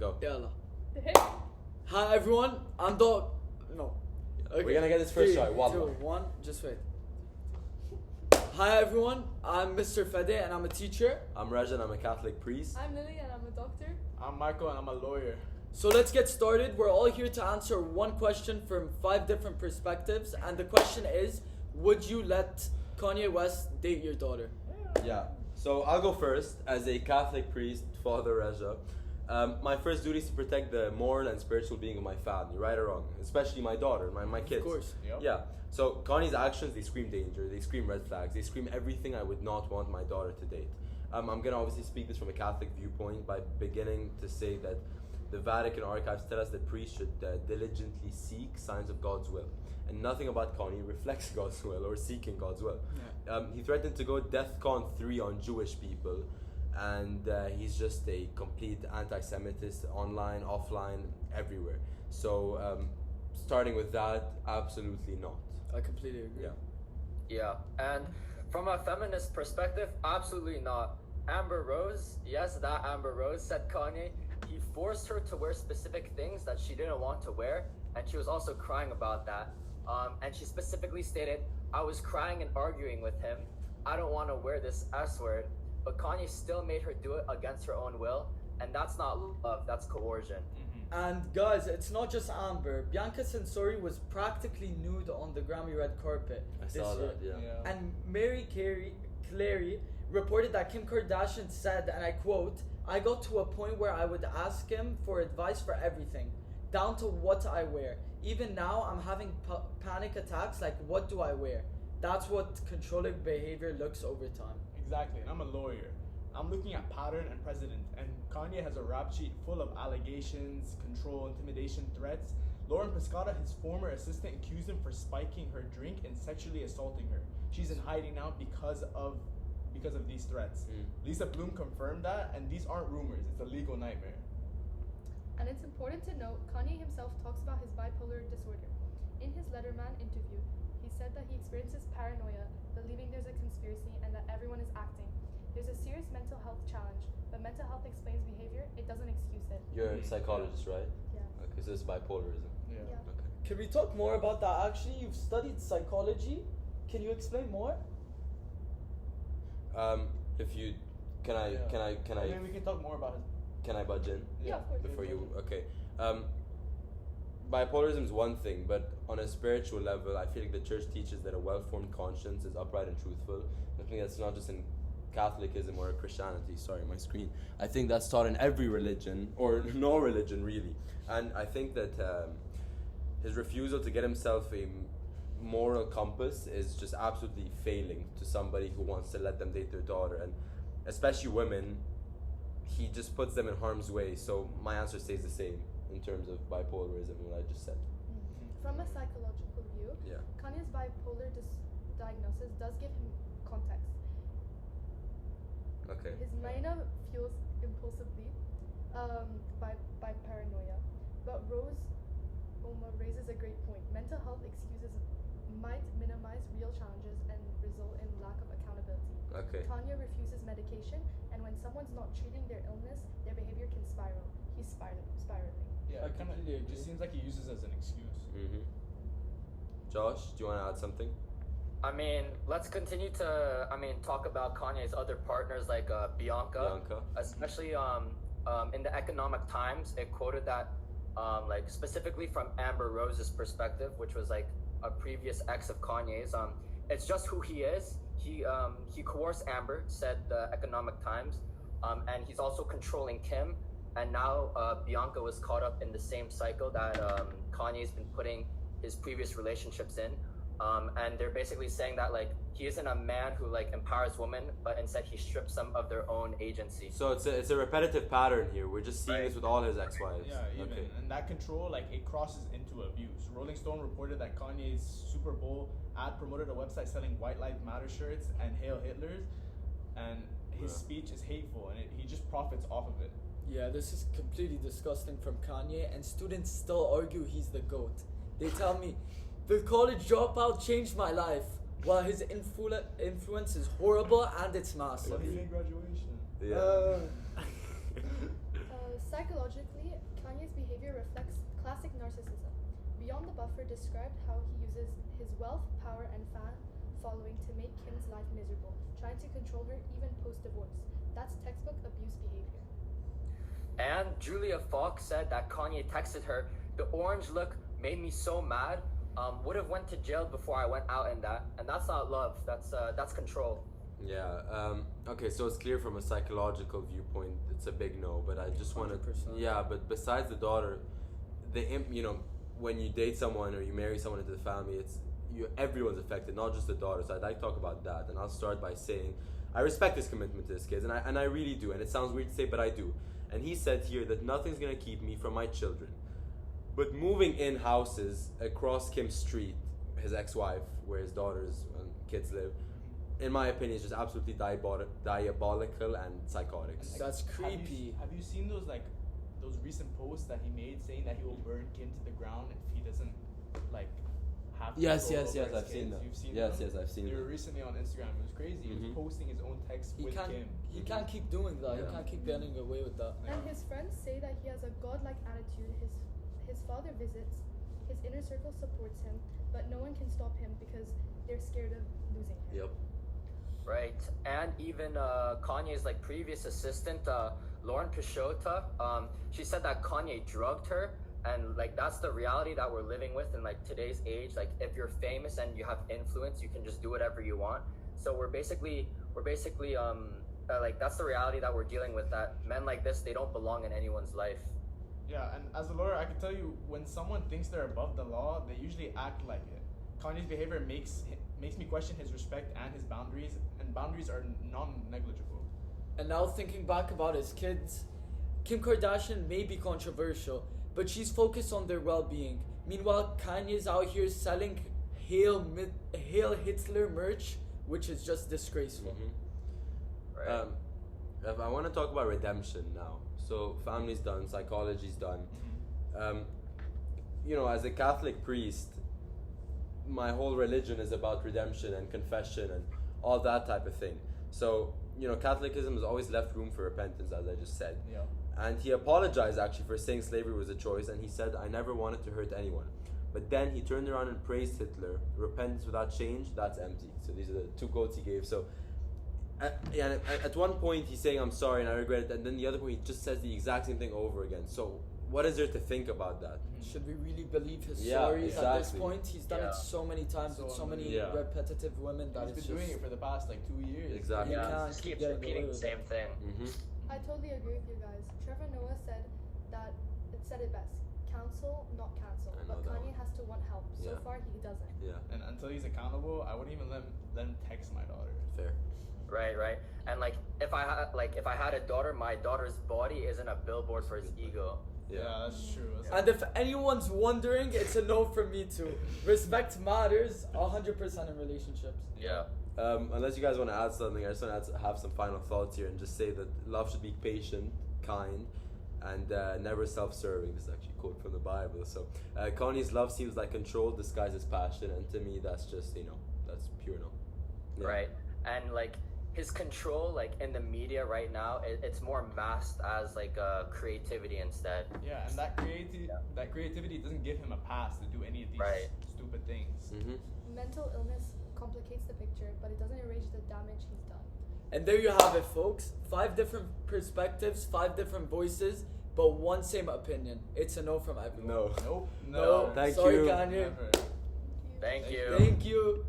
Go. Yalla. Hey. Hi everyone, I'm Dog. No. Okay. We're gonna get this first 3, try. 1. 2, 1, just wait. Hi everyone, I'm Mr. Fede and I'm a teacher. I'm Rajan, I'm a Catholic priest. I'm Lily and I'm a doctor. I'm Michael and I'm a lawyer. So let's get started. We're all here to answer one question from 5 different perspectives. And the question is, would you let Kanye West date your daughter? Yeah. So I'll go first as a Catholic priest, Father Raja. My first duty is to protect the moral and spiritual being of my family, right or wrong, especially my daughter, my kids. Of course. Yep. Yeah. So Kanye's actions, they scream danger, they scream red flags, they scream everything I would not want my daughter to date. I'm gonna obviously speak this from a Catholic viewpoint by beginning to say that the Vatican archives tell us that priests should diligently seek signs of God's will. And nothing about Kanye reflects God's will or seeking God's will. Yeah. He threatened to go DEFCON 3 on Jewish people, and he's just a complete anti-Semitist online, offline, everywhere. So starting with that, absolutely not. I completely agree. Yeah. Yeah, and from a feminist perspective, absolutely not. Amber Rose, yes, that Amber Rose said Kanye, he forced her to wear specific things that she didn't want to wear, and she was also crying about that. And she specifically stated, I was crying and arguing with him. I don't want to wear this S word, but Kanye still made her do it against her own will, and that's not love, that's coercion. And guys, it's not just Amber. Bianca Censori was practically nude on the Grammy red carpet I this saw year. that, yeah. And Mary Clary reported that Kim Kardashian said, and I quote, I got to a point where I would ask him for advice for everything, down to what I wear. Even now, I'm having panic attacks like, what do I wear? That's what controlling behavior looks over time. Exactly, and I'm a lawyer. I'm looking at pattern and precedent, and Kanye has a rap sheet full of allegations, control, intimidation, threats. Lauren Pescata, his former assistant, accused him for spiking her drink and sexually assaulting her. She's in hiding now because of these threats. Lisa Bloom confirmed that, and these aren't rumors, it's a legal nightmare. And it's important to note, Kanye himself talks about his bipolar disorder. In his Letterman interview, he said that he experiences paranoia, believing there's a conspiracy and that everyone is acting. There's a serious mental health challenge, but mental health explains behavior, it doesn't excuse it. You're a psychologist, right? Yeah. Okay, so it's bipolarism. Yeah. Okay. Can we talk more about that? Actually, you've studied psychology. Can you explain more? If you can I Maybe we can talk more about his. can I budge in Yeah, of course. before you? Okay. Bipolarism is one thing, but on a spiritual level, I feel like the church teaches that a well-formed conscience is upright and truthful. I think that's not just in Catholicism or Christianity. Sorry, my screen. I think that's taught in every religion, or no religion really. And I think that his refusal to get himself a moral compass is just absolutely failing to somebody who wants to let them date their daughter, and especially women. He just puts them in harm's way. So my answer stays the same in terms of bipolarism and what I just said. From a psychological view, Yeah. Kanye's bipolar diagnosis does give him context. Okay. His mania fuels impulsively by paranoia. But Rose Oma raises a great point. Mental health excuses might minimize real challenges and result in lack of accountability. Okay. Kanye refuses medication, and when someone's not treating their illness, their behavior can spiral. He's spiraling. Yeah, I it kind of completely agree. just seems like he uses it as an excuse. Josh, do you want to add something? I mean, let's continue to, talk about Kanye's other partners like Bianca. Especially in the Economic Times, it quoted that, like specifically from Amber Rose's perspective, which was like a previous ex of Kanye's. It's just who he is. He coerced Amber, said the Economic Times, and he's also controlling Kim. And now Bianca was caught up in the same cycle that Kanye's been putting his previous relationships in. And they're basically saying that like he isn't a man who like empowers women, but instead he strips them of their own agency. So it's a repetitive pattern here. We're just seeing this with all his ex-wives. Yeah, even. Okay. And that control, like, it crosses into abuse. Rolling Stone reported that Kanye's Super Bowl ad promoted a website selling White Lives Matter shirts and Hail Hitlers, and his speech is hateful, and he just profits off of it. Yeah, this is completely disgusting from Kanye, and students still argue he's the GOAT. They tell me, the college dropout changed my life, while his influence is horrible and it's massive. But he did graduation. Yeah. Psychologically, Kanye's behavior reflects classic narcissism. Beyond the Buffer described how he uses his wealth, power, and fan following to make Kim's life miserable, trying to control her even post-divorce. That's textbook abuse behavior. And Julia Fox said that Kanye texted her, "The orange look made me so mad. Would have went to jail before I went out in that." And that's not love. That's control. Yeah. Okay. So it's clear from a psychological viewpoint, it's a big no. But I just want to. 100%. Yeah. But besides the daughter, when you date someone or you marry someone into the family, everyone's affected, not just the daughter. So I'd like to talk about that, and I'll start by saying I respect his commitment to his kids, and I really do. And it sounds weird to say, but I do. And he said here that nothing's gonna keep me from my children. But moving in houses across Kim's street, his ex-wife, where his daughters and kids live, in my opinion, is just absolutely diabolical and psychotic. That's creepy. Have you seen those recent posts that he made saying that he will burn Kim to the ground if he doesn't have Yes, control over his I've seen kids? them. You've seen Yes, them? yes, I've seen They them. were recently on Instagram. It was crazy. He was posting his own text He with can't. Kim. He can't keep doing that. Yeah. He can't keep getting away with that. And his friends say that he has a godlike attitude. His father visits, his inner circle supports him, but no one can stop him because they're scared of losing him. Yep. Right, and even Kanye's previous assistant, Lauren Pishota, she said that Kanye drugged her, and that's the reality that we're living with in today's age. If you're famous and you have influence, you can just do whatever you want. So we're basically that's the reality that we're dealing with. That men like this, they don't belong in anyone's life. Yeah, and as a lawyer, I can tell you when someone thinks they're above the law, they usually act like it. Kanye's behavior makes me question his respect and his boundaries, and boundaries are non-negligible. And now thinking back about his kids, Kim Kardashian may be controversial, but she's focused on their well-being. Meanwhile, Kanye's out here selling Hail Hitler merch, which is just disgraceful. Right. If I want to talk about redemption now. So family's done, psychology's done. As a Catholic priest, my whole religion is about redemption and confession and all that type of thing. So, Catholicism has always left room for repentance, as I just said. Yeah. And he apologized actually for saying slavery was a choice, and he said, "I never wanted to hurt anyone." But then he turned around and praised Hitler. Repentance without change, that's empty. So these are the two quotes he gave. So at one point he's saying, "I'm sorry and I regret it," and then the other point he just says the exact same thing over again. So what is there to think about that? Should we really believe his Yeah, stories at this exactly. point? He's done Yeah. it so many times with so many Yeah. repetitive women that He's it's been just... doing it for the past 2 years. Exactly. You Yeah, can't just keep keeps getting away repeating the with same thing. I totally agree with you guys. Trevor Noah said it best. Counsel, not cancel. I know But that Kanye one. has to want help. So Yeah. far, he doesn't. Yeah, And until he's accountable, I wouldn't even let him text my daughter. fair. Right. And if I had a daughter, my daughter's body isn't a billboard for his ego. Yeah, that's true. And if anyone's wondering, it's a no from me too. Respect matters 100% in relationships. Yeah. Unless you guys want to add something, I just want to have some final thoughts here and just say that love should be patient, kind, and never self-serving. This is actually a quote from the Bible. So Kanye's love seems like control disguised as passion, and to me that's just that's pure no. Yeah. Right, and his control in the media right now, it's more masked as creativity instead. Yeah, and that creativity doesn't give him a pass to do any of these Right. stupid things. Mental illness complicates the picture, but it doesn't erase the damage he's done. And there you have it, folks. 5 different perspectives, 5 different voices, but one same opinion. It's a no from everyone. No. Nope. No. Thank Sorry, you. Kanye. Never. Thank you. Thank you.